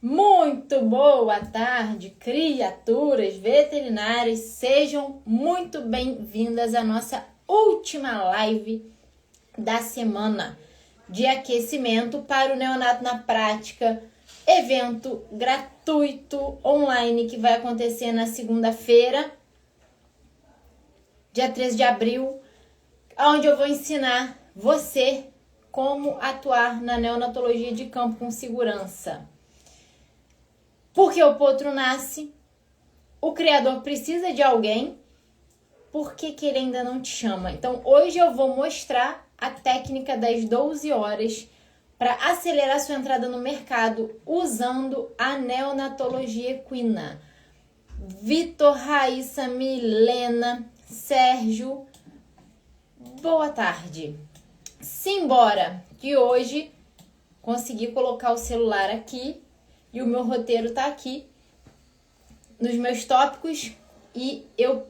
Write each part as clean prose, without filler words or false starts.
Muito boa tarde, criaturas veterinárias. Sejam muito bem-vindas à nossa última live da semana de aquecimento para o Neonato na Prática, evento gratuito online que vai acontecer na segunda-feira, dia 13 de abril, onde eu vou ensinar você como atuar na neonatologia de campo com segurança. Porque o potro nasce, o criador precisa de alguém, por que ele ainda não te chama? Então, hoje eu vou mostrar a técnica das 12 horas para acelerar sua entrada no mercado usando a neonatologia equina. Vitor, Raíssa, Milena, Sérgio, boa tarde. Simbora, que hoje consegui colocar o celular aqui e o meu roteiro tá aqui nos meus tópicos e eu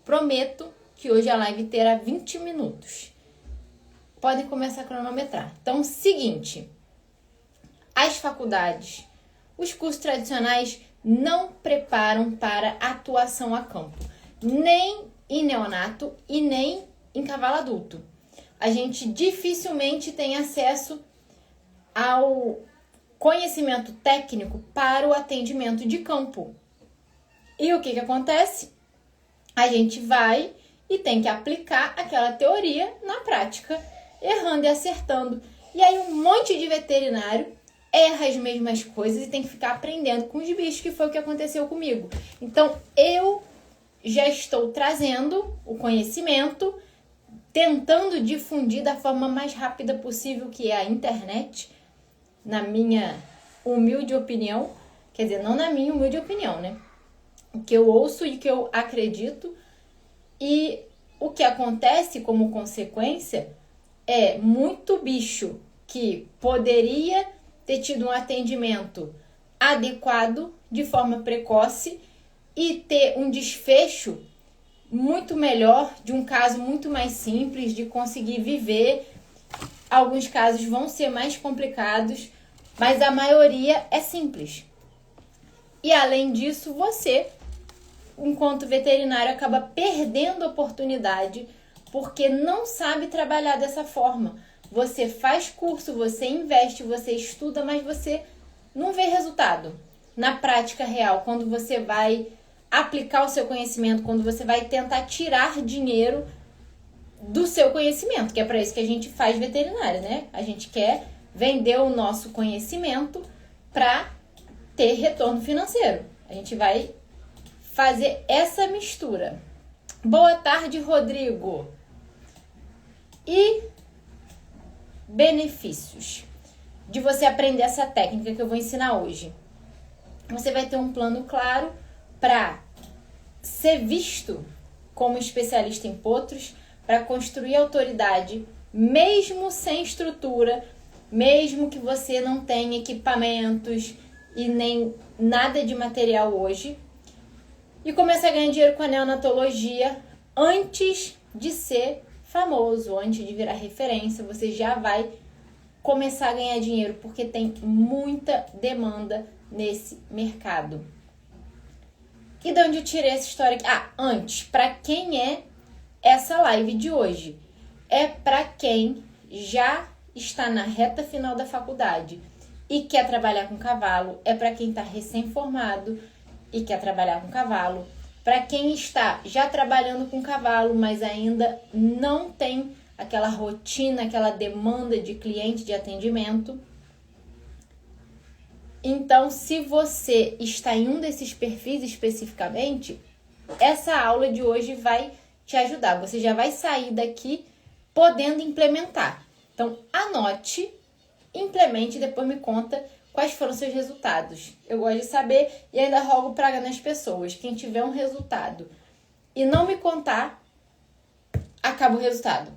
prometo que hoje a live terá 20 minutos. Podem começar a cronometrar. Então, seguinte, as faculdades, os cursos tradicionais não preparam para atuação a campo, nem em neonato e nem em cavalo adulto. A gente dificilmente tem acesso ao conhecimento técnico para o atendimento de campo. E o que acontece? A gente vai e tem que aplicar aquela teoria na prática, errando e acertando. E aí um monte de veterinário erra as mesmas coisas e tem que ficar aprendendo com os bichos, que foi o que aconteceu comigo. Então, eu já estou trazendo o conhecimento, tentando difundir da forma mais rápida possível, que é a internet, na minha humilde opinião, quer dizer, não na minha humilde opinião, né? O que eu ouço e o que eu acredito, e o que acontece como consequência é muito bicho que poderia ter tido um atendimento adequado de forma precoce e ter um desfecho muito melhor, de um caso muito mais simples de conseguir viver. Alguns casos vão ser mais complicados, mas a maioria é simples. E além disso, você, enquanto veterinário, acaba perdendo a oportunidade porque não sabe trabalhar dessa forma. Você faz curso, você investe, você estuda, mas você não vê resultado. Na prática real, quando você vai aplicar o seu conhecimento, quando você vai tentar tirar dinheiro do seu conhecimento, que é para isso que a gente faz veterinária, né? A gente quer vender o nosso conhecimento para ter retorno financeiro. A gente vai fazer essa mistura. Boa tarde, Rodrigo. E benefícios de você aprender essa técnica que eu vou ensinar hoje. Você vai ter um plano claro para ser visto como especialista em potros, para construir autoridade, mesmo sem estrutura, mesmo que você não tenha equipamentos e nem nada de material hoje, e começar a ganhar dinheiro com a neonatologia antes de ser famoso, antes de virar referência. Você já vai começar a ganhar dinheiro, porque tem muita demanda nesse mercado. E de onde eu tirei essa história aqui? Antes, para quem é essa live de hoje? É para quem já está na reta final da faculdade e quer trabalhar com cavalo, é para quem está recém-formado e quer trabalhar com cavalo, para quem está já trabalhando com cavalo, mas ainda não tem aquela rotina, aquela demanda de cliente, de atendimento. Então, se você está em um desses perfis especificamente, essa aula de hoje vai te ajudar. Você já vai sair daqui podendo implementar. Então, anote, implemente e depois me conta quais foram seus resultados. Eu gosto de saber e ainda rogo praga nas pessoas. Quem tiver um resultado e não me contar, acaba o resultado.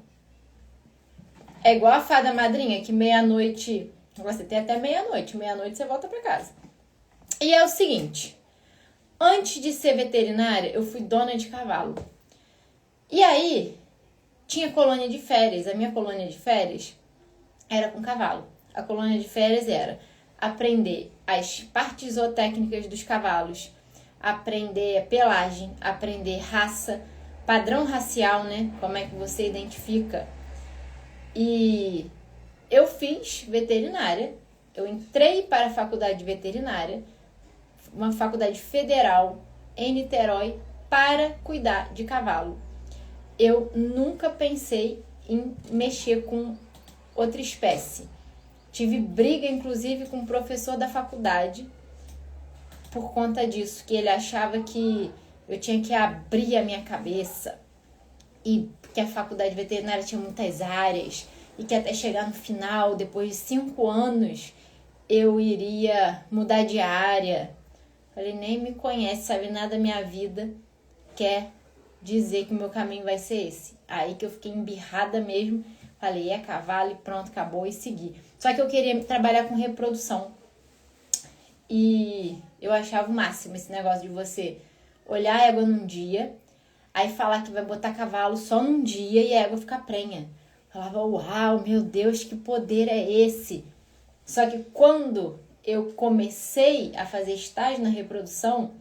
É igual a fada madrinha, que meia-noite... Você tem até meia-noite. Meia-noite você volta para casa. E é o seguinte. Antes de ser veterinária, eu fui dona de cavalo. E aí, tinha colônia de férias. A minha colônia de férias era com cavalo. A colônia de férias era aprender as partes zootécnicas dos cavalos, aprender pelagem, aprender raça, padrão racial, né? Como é que você identifica. E eu fiz veterinária. Eu entrei para a faculdade de veterinária, uma faculdade federal em Niterói, para cuidar de cavalo. Eu nunca pensei em mexer com outra espécie. Tive briga, inclusive, com o professor da faculdade por conta disso, que ele achava que eu tinha que abrir a minha cabeça e que a faculdade veterinária tinha muitas áreas e que até chegar no final, depois de 5 anos, eu iria mudar de área. Falei, nem me conhece, sabe nada da minha vida, quer dizer que o meu caminho vai ser esse. Aí que eu fiquei embirrada mesmo, falei, é cavalo e pronto, acabou, e segui. Só que eu queria trabalhar com reprodução. E eu achava o máximo esse negócio de você olhar a égua num dia, aí falar que vai botar cavalo só num dia e a égua ficar prenha. Falava, uau, meu Deus, que poder é esse? Só que quando eu comecei a fazer estágio na reprodução,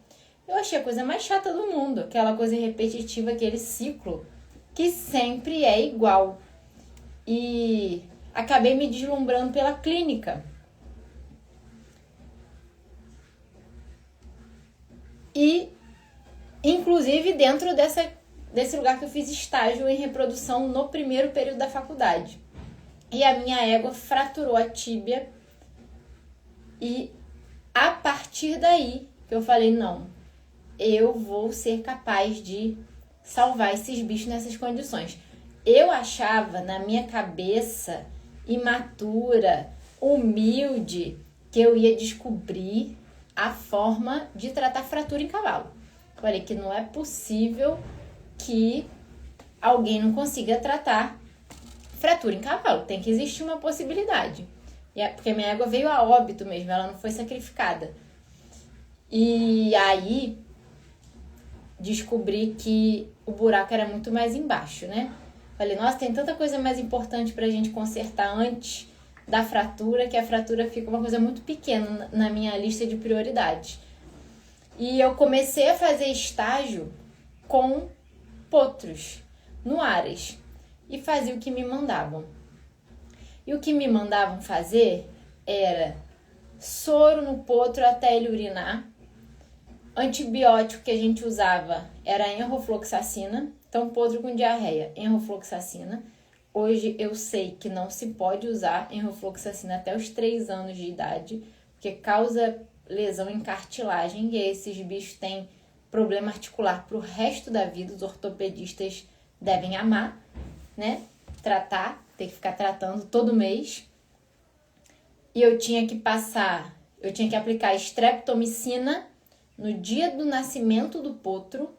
eu achei a coisa mais chata do mundo. Aquela coisa repetitiva, aquele ciclo que sempre é igual. E acabei me deslumbrando pela clínica. E, inclusive, dentro desse lugar que eu fiz estágio em reprodução no primeiro período da faculdade. E a minha égua fraturou a tíbia. E a partir daí que eu falei, não, eu vou ser capaz de salvar esses bichos nessas condições. Eu achava na minha cabeça, imatura, humilde, que eu ia descobrir a forma de tratar fratura em cavalo. Falei que não é possível que alguém não consiga tratar fratura em cavalo. Tem que existir uma possibilidade. Porque minha égua veio a óbito mesmo, ela não foi sacrificada. E aí descobri que o buraco era muito mais embaixo, né? Falei, nossa, tem tanta coisa mais importante pra gente consertar antes da fratura, que a fratura fica uma coisa muito pequena na minha lista de prioridades. E eu comecei a fazer estágio com potros no Aras e fazia o que me mandavam. E o que me mandavam fazer era soro no potro até ele urinar. Antibiótico que a gente usava era enrofloxacina. Então, potro com diarreia, enrofloxacina. Hoje eu sei que não se pode usar enrofloxacina até os 3 anos de idade, porque causa lesão em cartilagem e esses bichos têm problema articular para o resto da vida. Os ortopedistas devem amar, né? Tratar. Ter que ficar tratando todo mês. E eu tinha que aplicar streptomicina no dia do nascimento do potro,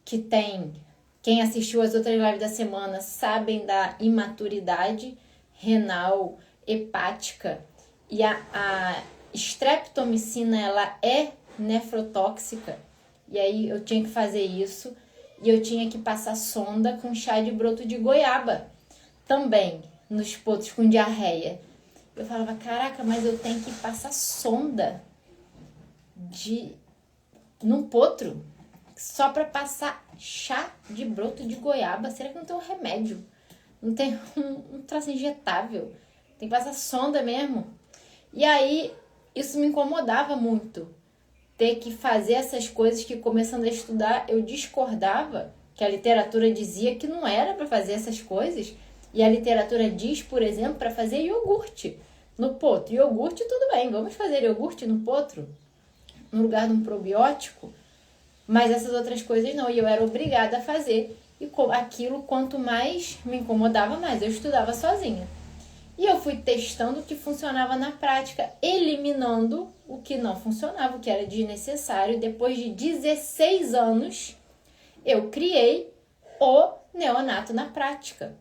que tem, quem assistiu as outras lives da semana sabem da imaturidade renal, hepática, e a streptomicina, ela é nefrotóxica, e aí eu tinha que fazer isso. E eu tinha que passar sonda com chá de broto de goiaba. Também, nos potros com diarreia. Eu falava, caraca, mas eu tenho que passar sonda num potro só para passar chá de broto de goiaba. Será que não tem um remédio? Não tem um troço injetável? Tem que passar sonda mesmo. E aí, isso me incomodava muito. Ter que fazer essas coisas que, começando a estudar, eu discordava, que a literatura dizia que não era para fazer essas coisas. E a literatura diz, por exemplo, para fazer iogurte no potro. Iogurte, tudo bem, vamos fazer iogurte no potro, no lugar de um probiótico. Mas essas outras coisas não, e eu era obrigada a fazer. E aquilo, quanto mais me incomodava, mais eu estudava sozinha. E eu fui testando o que funcionava na prática, eliminando o que não funcionava, o que era desnecessário. Depois de 16 anos, eu criei o neonato na prática,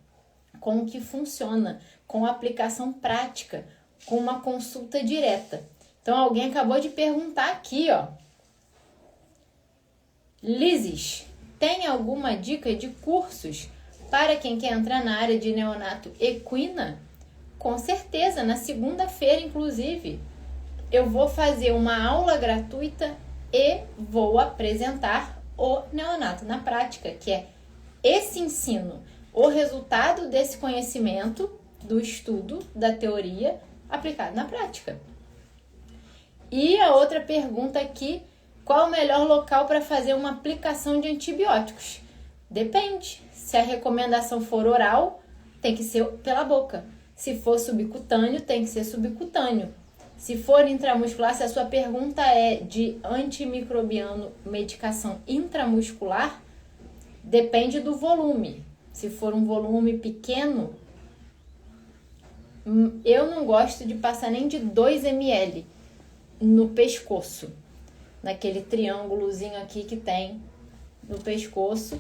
com o que funciona, com aplicação prática, com uma consulta direta. Então, alguém acabou de perguntar aqui, ó, Lises, tem alguma dica de cursos para quem quer entrar na área de neonato equina? Com certeza, na segunda-feira, inclusive, eu vou fazer uma aula gratuita e vou apresentar o neonato na prática, que é esse ensino, o resultado desse conhecimento, do estudo, da teoria, aplicado na prática. E a outra pergunta aqui, qual o melhor local para fazer uma aplicação de antibióticos? Depende. Se a recomendação for oral, tem que ser pela boca. Se for subcutâneo, tem que ser subcutâneo. Se for intramuscular, se a sua pergunta é de antimicrobiano, medicação intramuscular, depende do volume. Se for um volume pequeno, eu não gosto de passar nem de 2 ml no pescoço, naquele triângulozinho aqui que tem no pescoço.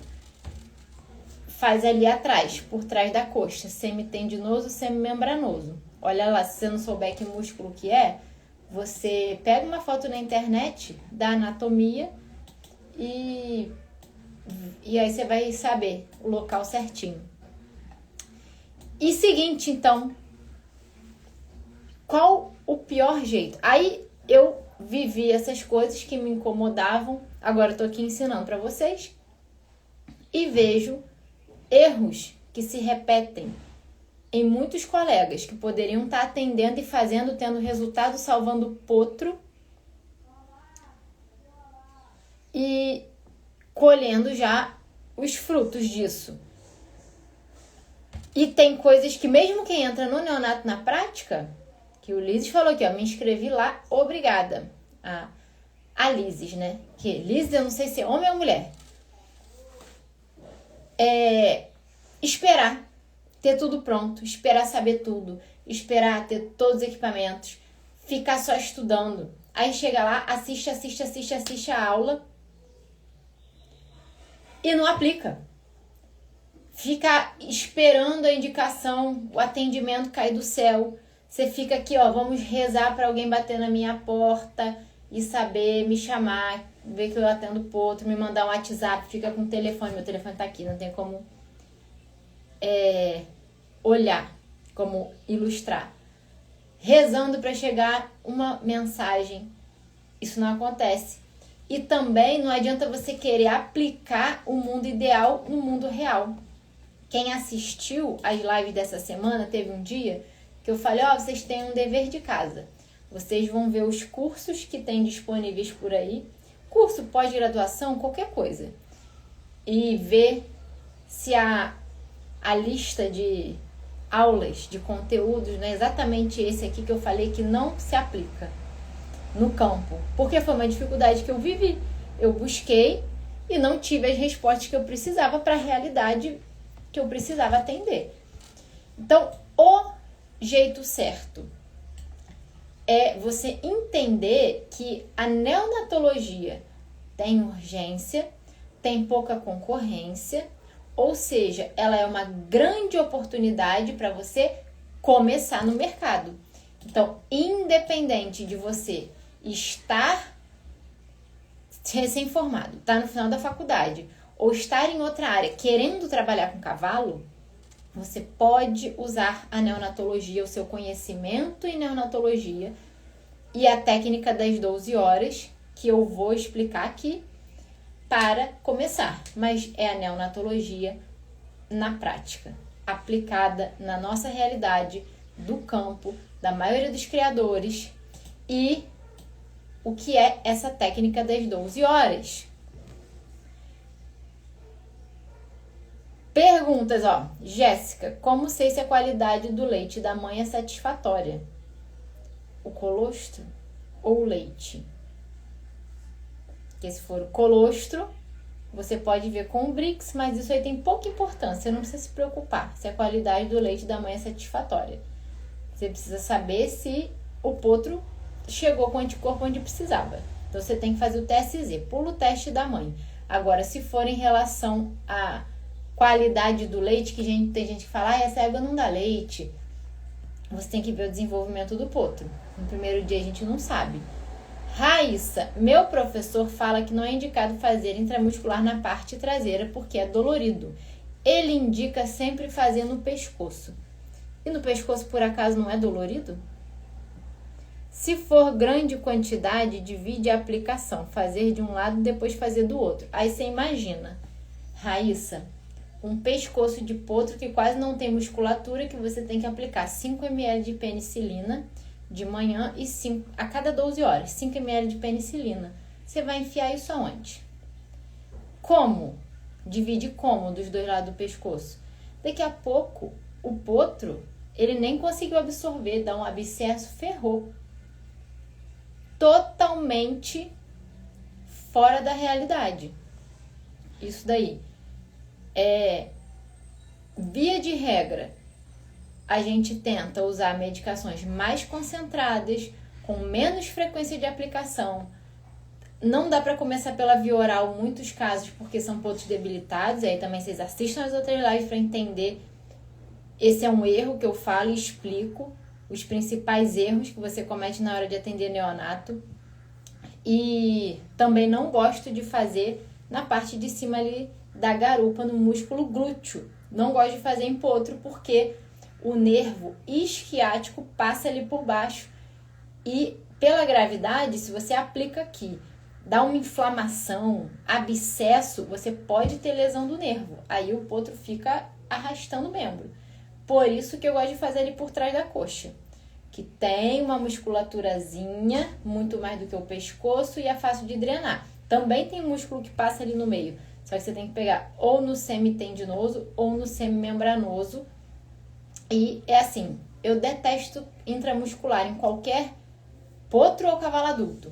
Faz ali atrás, por trás da coxa, semitendinoso, semimembranoso. Olha lá, se você não souber que músculo que é, você pega uma foto na internet da anatomia e aí você vai saber o local certinho. E seguinte, então, qual o pior jeito? Aí eu vivi essas coisas que me incomodavam, agora eu tô aqui ensinando para vocês, e vejo erros que se repetem em muitos colegas que poderiam estar atendendo e fazendo, tendo resultado, salvando o potro e colhendo já os frutos disso. E tem coisas que mesmo quem entra no neonato na prática, que o Lises falou aqui, ó, me inscrevi lá, obrigada. A Lises, né? Que Lises, eu não sei se é homem ou mulher. Esperar ter tudo pronto, esperar saber tudo, esperar ter todos os equipamentos, ficar só estudando. Aí chega lá, assiste a aula e não aplica. Fica esperando a indicação, o atendimento cair do céu. Você fica aqui, ó, vamos rezar para alguém bater na minha porta e saber me chamar, ver que eu atendo pro outro, me mandar um WhatsApp, fica com o telefone, meu telefone tá aqui, não tem como olhar, como ilustrar. Rezando para chegar uma mensagem. Isso não acontece. E também não adianta você querer aplicar o mundo ideal no mundo real. Quem assistiu às lives dessa semana, teve um dia que eu falei, ó, vocês têm um dever de casa. Vocês vão ver os cursos que tem disponíveis por aí, curso, pós-graduação, qualquer coisa. E ver se a lista de aulas, de conteúdos, não é exatamente esse aqui que eu falei que não se aplica no campo. Porque foi uma dificuldade que eu vivi. Eu busquei e não tive as respostas que eu precisava para a realidade que eu precisava atender. Então, o jeito certo é você entender que a neonatologia tem urgência, tem pouca concorrência, ou seja, ela é uma grande oportunidade para você começar no mercado. Então, independente de você estar recém-formado, estar no final da faculdade, ou estar em outra área querendo trabalhar com cavalo, você pode usar a neonatologia, o seu conhecimento em neonatologia e a técnica das 12 horas, que eu vou explicar aqui, para começar. Mas é a neonatologia na prática, aplicada na nossa realidade, do campo, da maioria dos criadores. E o que é essa técnica das 12 horas? Perguntas, ó. Jéssica, como sei se a qualidade do leite da mãe é satisfatória? O colostro ou o leite? Porque se for o colostro, você pode ver com o Brix, mas isso aí tem pouca importância. Você não precisa se preocupar se a qualidade do leite da mãe é satisfatória. Você precisa saber se o potro chegou com o anticorpo onde precisava. Então, você tem que fazer o TSZ. Pula o teste da mãe. Agora, se for em relação à qualidade do leite, que tem gente que fala, essa égua não dá leite. Você tem que ver o desenvolvimento do potro. No primeiro dia a gente não sabe. Raíssa, meu professor fala que não é indicado fazer intramuscular na parte traseira porque é dolorido. Ele indica sempre fazer no pescoço. E no pescoço, por acaso, não é dolorido? Se for grande quantidade, divide a aplicação. Fazer de um lado e depois fazer do outro. Aí você imagina, Raíssa, um pescoço de potro que quase não tem musculatura, que você tem que aplicar 5 ml de penicilina de manhã e 5 a cada 12 horas. 5 ml de penicilina. Você vai enfiar isso aonde? Como? Divide como dos dois lados do pescoço? Daqui a pouco, o potro, ele nem conseguiu absorver, dá um abscesso, ferrou. Totalmente fora da realidade. Isso daí. Via de regra, a gente tenta usar medicações mais concentradas, com menos frequência de aplicação. Não dá para começar pela via oral, muitos casos, porque são potros debilitados. Aí também vocês assistam as outras lives para entender. Esse é um erro que eu falo e explico. Os principais erros que você comete na hora de atender neonato. E também não gosto de fazer na parte de cima ali da garupa, no músculo glúteo. Não gosto de fazer em potro porque o nervo isquiático passa ali por baixo. E pela gravidade, se você aplica aqui, dá uma inflamação, abscesso, você pode ter lesão do nervo. Aí o potro fica arrastando o membro. Por isso que eu gosto de fazer ele por trás da coxa, que tem uma musculaturazinha, muito mais do que o pescoço, e é fácil de drenar. Também tem músculo que passa ali no meio, só que você tem que pegar ou no semitendinoso ou no semimembranoso. E é assim, eu detesto intramuscular em qualquer potro ou cavalo adulto.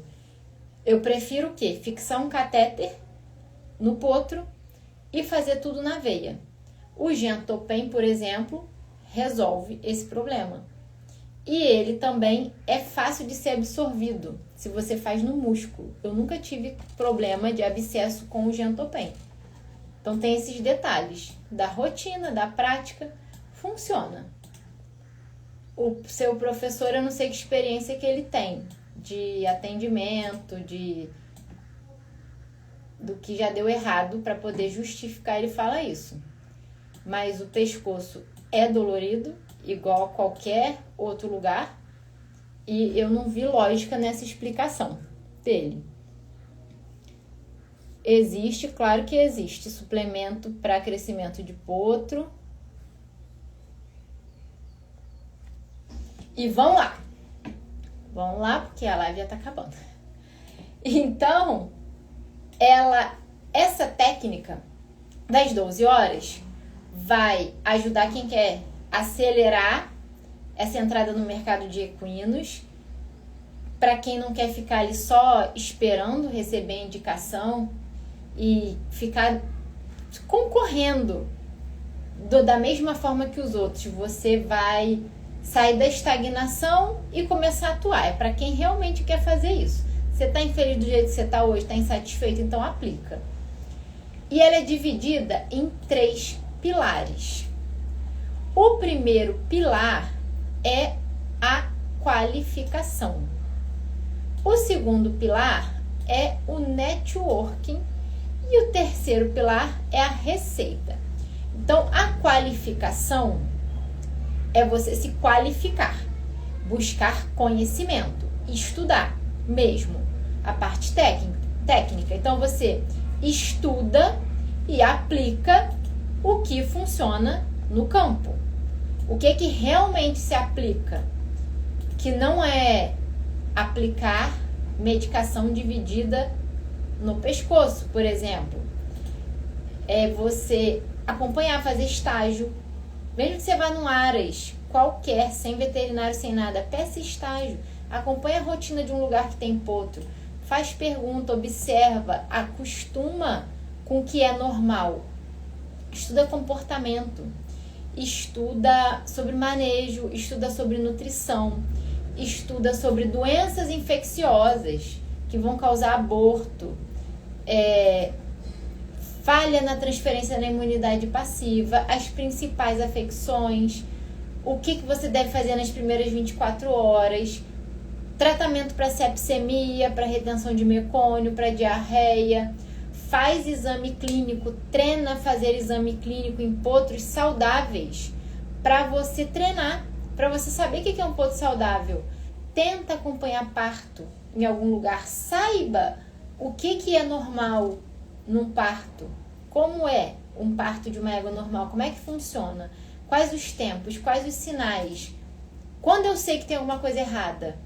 Eu prefiro o quê? Fixar um catéter no potro e fazer tudo na veia. O Gentopen, por exemplo, resolve esse problema. E ele também é fácil de ser absorvido se você faz no músculo. Eu nunca tive problema de abscesso com o Gentopen. Então tem esses detalhes da rotina, da prática, funciona. O seu professor, eu não sei que experiência que ele tem de atendimento, do que já deu errado para poder justificar, ele fala isso. Mas o pescoço é dolorido, igual a qualquer outro lugar, e eu não vi lógica nessa explicação dele. Existe, claro que existe, suplemento para crescimento de potro. E vamos lá, porque a live já tá acabando. Então, essa técnica das 12 horas vai ajudar quem quer acelerar essa entrada no mercado de equinos. Para quem não quer ficar ali só esperando receber a indicação e ficar concorrendo da mesma forma que os outros, você vai sair da estagnação e começar a atuar. É para quem realmente quer fazer isso. Você está infeliz do jeito que você está hoje, está insatisfeito, então aplica. E ela é dividida em 3 pilares. O primeiro pilar é a qualificação. O segundo pilar é o networking. E o terceiro pilar é a receita. Então, a qualificação é você se qualificar, buscar conhecimento, estudar mesmo a parte técnica. Então, você estuda e aplica o que funciona no campo. O que realmente se aplica? Que não é aplicar medicação dividida no pescoço, por exemplo. É você acompanhar, fazer estágio. Mesmo que você vá num Aras qualquer, sem veterinário, sem nada, peça estágio. Acompanha a rotina de um lugar que tem potro. Faz pergunta, observa, acostuma com o que é normal. Estuda comportamento. Estuda sobre manejo, estuda sobre nutrição. Estuda sobre doenças infecciosas que vão causar aborto. Falha na transferência da imunidade passiva, as principais afecções, o que você deve fazer nas primeiras 24 horas. tratamento para sepsemia, para retenção de mecônio, para diarreia. Faz exame clínico, treina a fazer exame clínico em potros saudáveis para você treinar, para você saber o que é um potro saudável. Tenta acompanhar parto em algum lugar, saiba o que é normal num parto, como é um parto de uma égua normal, como é que funciona, quais os tempos, quais os sinais. Quando eu sei que tem alguma coisa errada,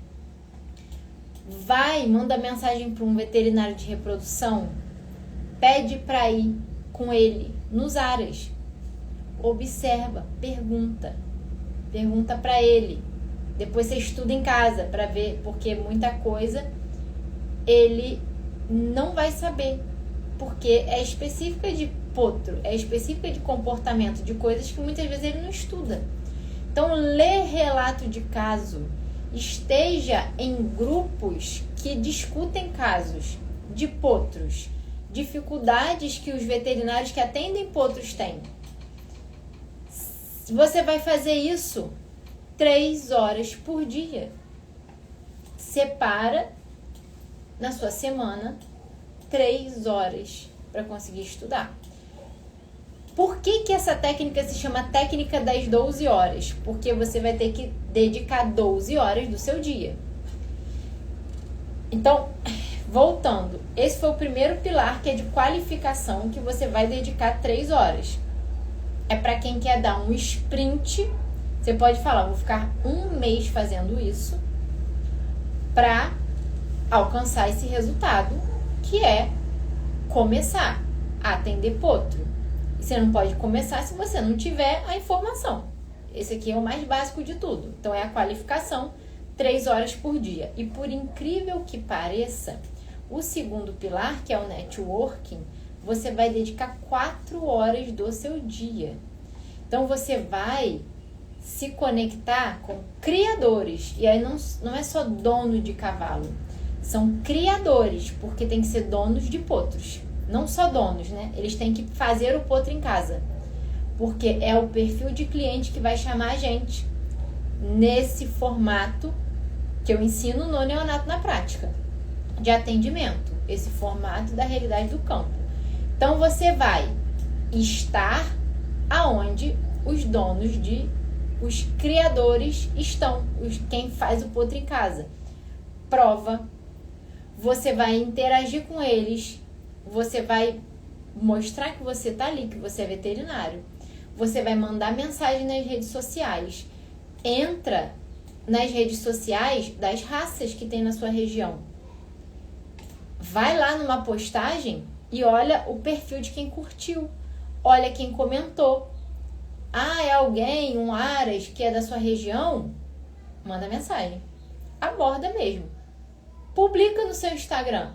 manda mensagem para um veterinário de reprodução, pede para ir com ele nos aras, observa, pergunta para ele. Depois você estuda em casa para ver, porque muita coisa ele não vai saber, porque é específica de potro, é específica de comportamento, de coisas que muitas vezes ele não estuda. Então, lê relato de caso, esteja em grupos que discutem casos de potros, dificuldades que os veterinários que atendem potros têm. Você vai fazer isso 3 horas por dia. Separa na sua semana 3 horas para conseguir estudar. Por que essa técnica se chama técnica das 12 horas? Porque você vai ter que dedicar 12 horas do seu dia. Então, voltando, esse foi o primeiro pilar, que é de qualificação, que você vai dedicar 3 horas. É para quem quer dar um sprint. Você pode falar, vou ficar 1 mês fazendo isso para alcançar esse resultado, que é começar a atender potro. E você não pode começar se você não tiver a informação. Esse aqui é o mais básico de tudo. Então, é a qualificação, 3 horas por dia. E por incrível que pareça, o segundo pilar, que é o networking, você vai dedicar 4 horas do seu dia. Então, você vai se conectar com criadores. E aí não é só dono de cavalo, são criadores, porque tem que ser donos de potros. Não só donos, né? Eles têm que fazer o potro em casa, porque é o perfil de cliente que vai chamar a gente nesse formato que eu ensino no Neonato na Prática, de atendimento, esse formato da realidade do campo. Então, você vai estar aonde os donos os criadores estão, quem faz o potro em casa. Prova, você vai interagir com eles, você vai mostrar que você está ali, que você é veterinário. Você vai mandar mensagem nas redes sociais. Entra nas redes sociais das raças que tem na sua região. Vai lá numa postagem e olha o perfil de quem curtiu. Olha quem comentou. Ah, é alguém, um aras que é da sua região? Manda mensagem. Aborda mesmo. Publica no seu Instagram.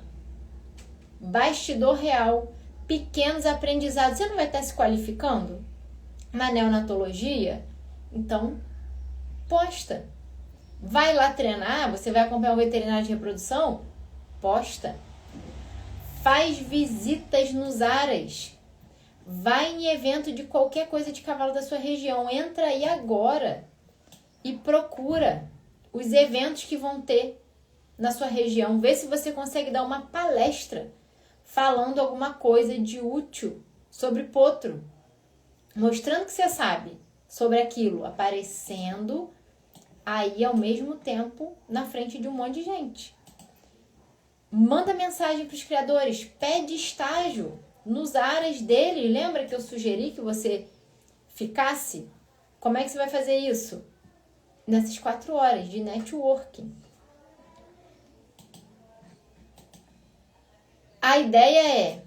Bastidor real. Pequenos aprendizados. Você não vai estar se qualificando na neonatologia? Então, posta. Vai lá treinar, você vai acompanhar um veterinário de reprodução? Posta. Faz visitas nos aras. Vai em evento de qualquer coisa de cavalo da sua região. Entra aí agora e procura os eventos que vão ter na sua região. Vê se você consegue dar uma palestra falando alguma coisa de útil sobre potro. Mostrando que você sabe sobre aquilo. Aparecendo aí ao mesmo tempo na frente de um monte de gente. Manda mensagem para os criadores. Pede estágio nos aras dele. Lembra que eu sugeri que você ficasse? Como é que você vai fazer isso? Nessas 4 horas de networking. A ideia é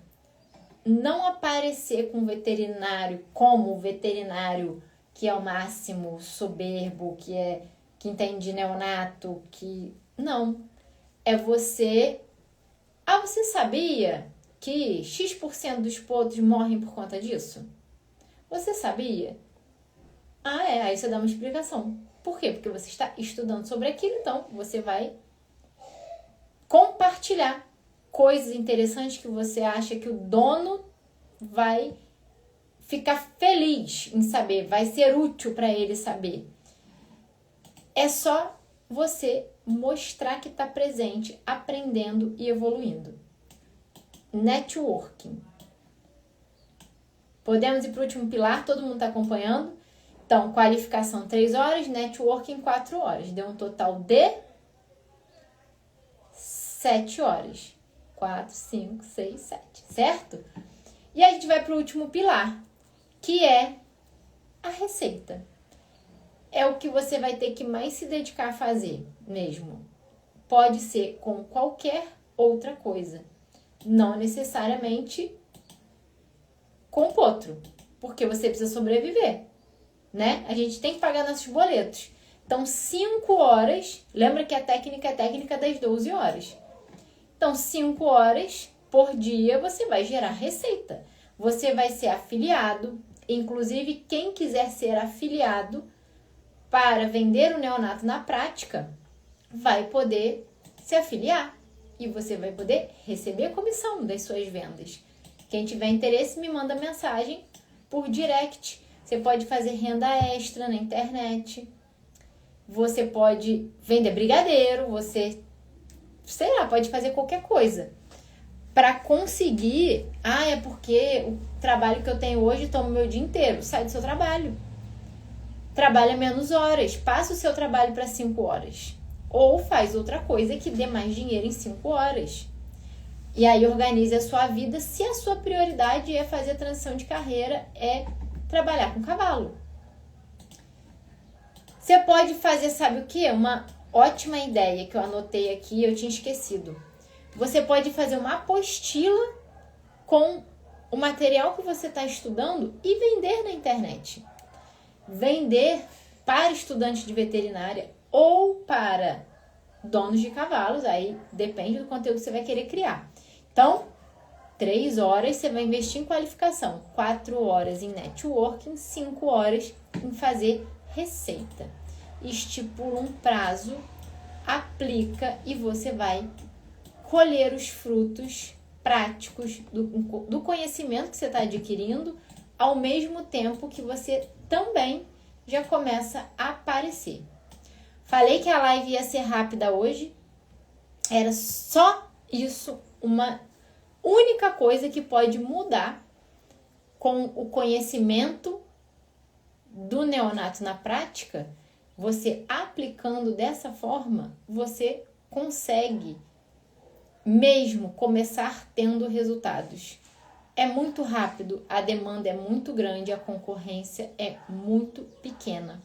não aparecer com o veterinário como o veterinário que é o máximo soberbo, que entende neonato, que... Não. É você... Ah, você sabia que X% dos potros morrem por conta disso? Você sabia? Ah, é. Aí você dá uma explicação. Por quê? Porque você está estudando sobre aquilo, então você vai compartilhar coisas interessantes que você acha que o dono vai ficar feliz em saber, vai ser útil para ele saber. É só você mostrar que está presente, aprendendo e evoluindo. Networking. Podemos ir para o último pilar, todo mundo está acompanhando? Então, qualificação 3 horas, networking 4 horas. Deu um total de 7 horas. 4, 5, 6, 7, certo? E aí a gente vai para o último pilar, que é a receita. É o que você vai ter que mais se dedicar a fazer mesmo. Pode ser com qualquer outra coisa. Não necessariamente com potro, porque você precisa sobreviver, né? A gente tem que pagar nossos boletos. Então, 5 horas, lembra que a técnica é a técnica das 12 horas. Então, 5 horas por dia você vai gerar receita. Você vai ser afiliado, inclusive quem quiser ser afiliado para vender o neonato na prática, vai poder se afiliar e você vai poder receber comissão das suas vendas. Quem tiver interesse, me manda mensagem por direct. Você pode fazer renda extra na internet. Você pode vender brigadeiro. Você, sei lá, pode fazer qualquer coisa. Para conseguir... é porque o trabalho que eu tenho hoje toma o meu dia inteiro. Sai do seu trabalho. Trabalha menos horas. Passa o seu trabalho para 5 horas. Ou faz outra coisa que dê mais dinheiro em 5 horas. E aí organize a sua vida se a sua prioridade é fazer a transição de carreira, é trabalhar com cavalo. Você pode fazer, sabe o quê? Uma ótima ideia que eu anotei aqui, eu tinha esquecido. Você pode fazer uma apostila com o material que você está estudando e vender na internet. Vender para estudantes de veterinária ou para donos de cavalos, aí depende do conteúdo que você vai querer criar. Então, 3 horas você vai investir em qualificação, 4 horas em networking, 5 horas em fazer receita. Estipula um prazo, aplica e você vai colher os frutos práticos do conhecimento que você está adquirindo, ao mesmo tempo que você também já começa a aparecer. Falei que a live ia ser rápida hoje, era só isso, uma única coisa que pode mudar com o conhecimento do neonato na prática. Você aplicando dessa forma, você consegue mesmo começar tendo resultados. É muito rápido, a demanda é muito grande, a concorrência é muito pequena.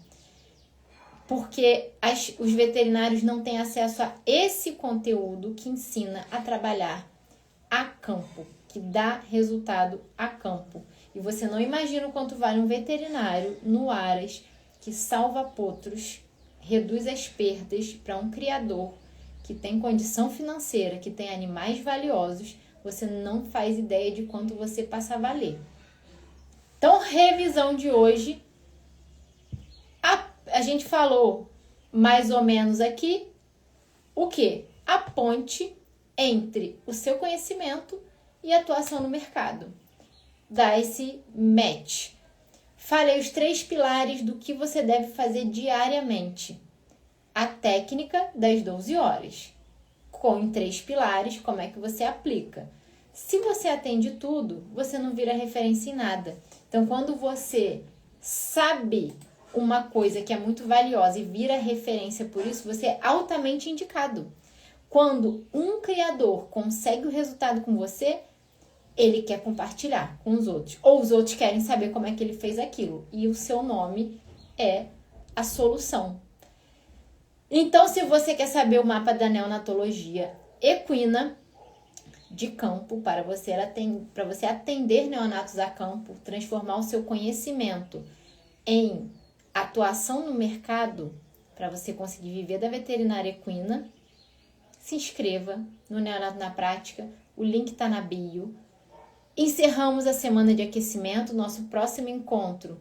Porque os veterinários não têm acesso a esse conteúdo que ensina a trabalhar a campo, que dá resultado a campo. E você não imagina o quanto vale um veterinário no Aras que salva potros, reduz as perdas para um criador que tem condição financeira, que tem animais valiosos. Você não faz ideia de quanto você passa a valer. Então, revisão de hoje. A gente falou mais ou menos aqui o quê? A ponte entre o seu conhecimento e a atuação no mercado. Dá esse match. Falei os 3 pilares do que você deve fazer diariamente. A técnica das 12 horas. Com 3 pilares, como é que você aplica? Se você atende tudo, você não vira referência em nada. Então, quando você sabe uma coisa que é muito valiosa e vira referência por isso, você é altamente indicado. Quando um criador consegue o resultado com você, ele quer compartilhar com os outros. Ou os outros querem saber como é que ele fez aquilo. E o seu nome é a solução. Então, se você quer saber o mapa da neonatologia equina de campo, para você atender neonatos a campo, transformar o seu conhecimento em atuação no mercado, para você conseguir viver da veterinária equina, se inscreva no Neonato na Prática, o link está na bio. Encerramos a semana de aquecimento, nosso próximo encontro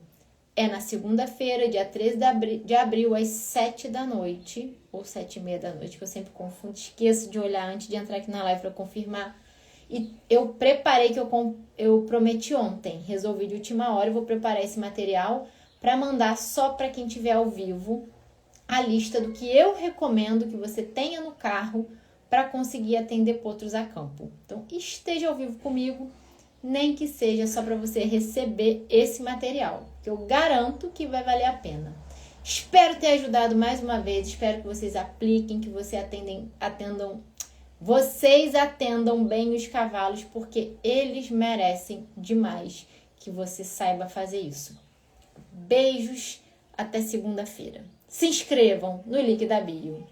é na segunda-feira, dia 13 de abril, às 7 da noite, ou 7h30 da noite, que eu sempre confundo, esqueço de olhar antes de entrar aqui na live para confirmar. E eu preparei, que eu prometi ontem, resolvi de última hora, eu vou preparar esse material para mandar só para quem estiver ao vivo a lista do que eu recomendo que você tenha no carro para conseguir atender potros a campo. Então, esteja ao vivo comigo, nem que seja só para você receber esse material, que eu garanto que vai valer a pena. Espero ter ajudado mais uma vez, espero que vocês apliquem, que vocês atendam bem os cavalos, porque eles merecem demais que você saiba fazer isso. Beijos, até segunda-feira. Se inscrevam no link da bio.